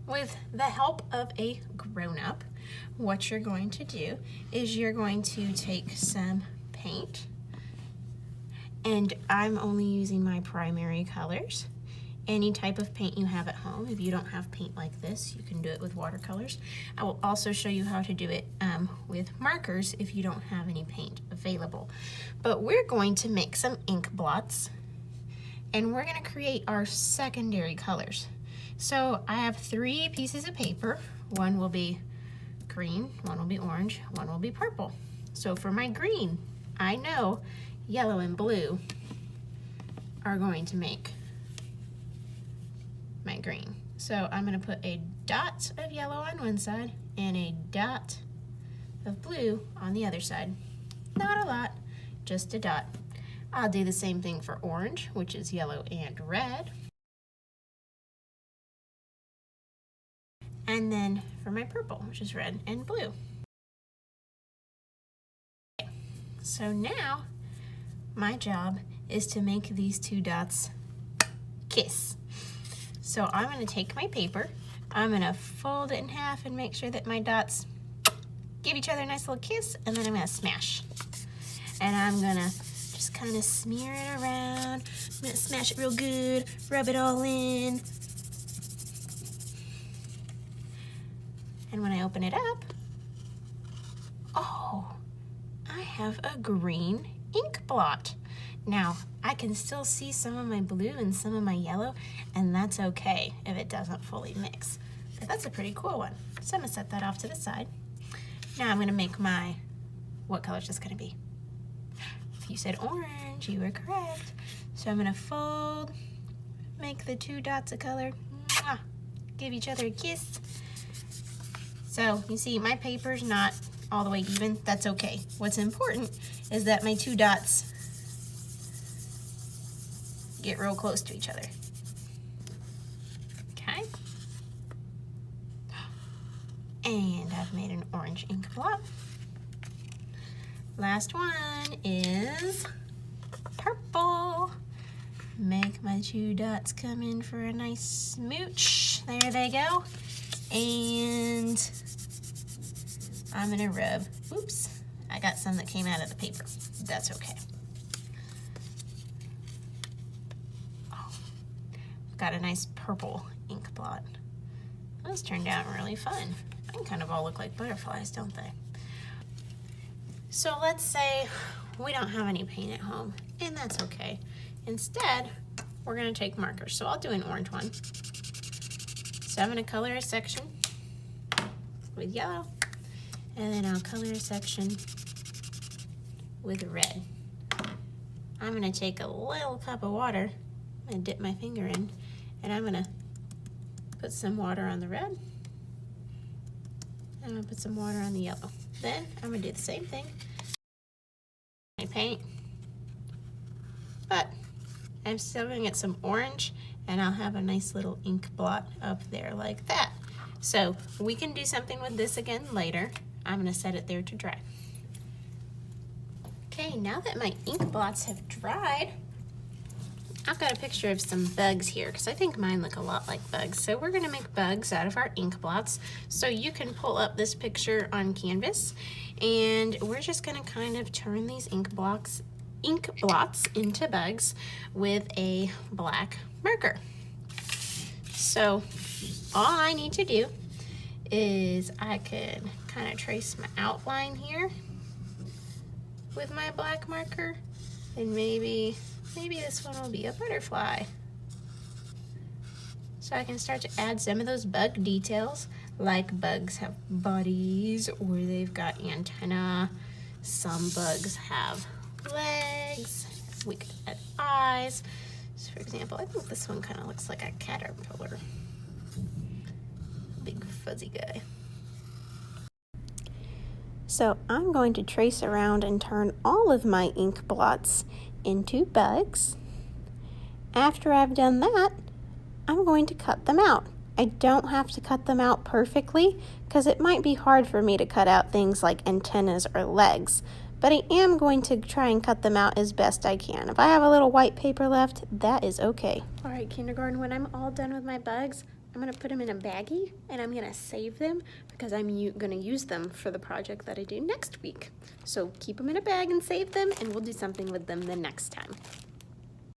with the help of a grown-up, what you're going to do is you're going to take some paint, and I'm only using my primary colors. Any type of paint you have at home. If you don't have paint like this, you can do it with watercolors. I will also show you how to do it with markers if you don't have any paint available. But we're going to make some ink blots, and we're going to create our secondary colors. So I have 3 pieces of paper. One will be green, one will be orange, one will be purple. So for my green, I know yellow and blue are going to make my green. So I'm going to put a dot of yellow on one side and a dot of blue on the other side. Not a lot, just a dot. I'll do the same thing for orange, which is yellow and red. And then for my purple, which is red and blue. Okay. So now my job is to make these 2 dots kiss. So I'm going to take my paper, I'm going to fold it in half and make sure that my dots give each other a nice little kiss, and then I'm going to smash. And I'm going to just kind of smear it around. I'm going to smash it real good, rub it all in. And when I open it up, oh, I have a green ink blot. Now, I can still see some of my blue and some of my yellow, and that's okay if it doesn't fully mix. But that's a pretty cool one. So I'm gonna set that off to the side. Now I'm gonna make my, what color is this gonna be? If you said orange, you were correct. So I'm gonna fold, make the 2 dots of color, give each other a kiss. So you see my paper's not all the way even, that's okay. What's important is that my 2 dots get real close to each other. Okay. And I've made an orange ink blot. Last one is purple. Make my 2 dots come in for a nice smooch. There they go. And I'm gonna rub, oops, I got some that came out of the paper. That's okay. Got a nice purple ink blot. Those turned out really fun. They kind of all look like butterflies, don't they? So let's say we don't have any paint at home, and that's okay. Instead, we're gonna take markers. So I'll do an orange one. So I'm gonna color a section with yellow, and then I'll color a section with red. I'm gonna take a little cup of water and dip my finger in, and I'm gonna put some water on the red, and I'm gonna put some water on the yellow. Then I'm gonna do the same thing. I paint, but I'm still gonna get some orange, and I'll have a nice little ink blot up there like that. So we can do something with this again later. I'm gonna set it there to dry. Okay, now that my ink blots have dried, I've got a picture of some bugs here because I think mine look a lot like bugs. So we're gonna make bugs out of our ink blots. So you can pull up this picture on canvas, and we're just gonna kind of turn these ink blots into bugs with a black marker. So all I need to do is I can kind of trace my outline here with my black marker, and maybe this one will be a butterfly. So I can start to add some of those bug details, like bugs have bodies or they've got antenna. Some bugs have legs. We could add eyes. So for example, I think this one kind of looks like a caterpillar. Big fuzzy guy. So I'm going to trace around and turn all of my ink blots into bugs. After I've done that, I'm going to cut them out. I don't have to cut them out perfectly because it might be hard for me to cut out things like antennas or legs, but I am going to try and cut them out as best I can. If I have a little white paper left, that is okay. All right, kindergarten, when I'm all done with my bugs, I'm gonna put them in a baggie and I'm gonna save them because I'm gonna use them for the project that I do next week. So keep them in a bag and save them, and we'll do something with them the next time.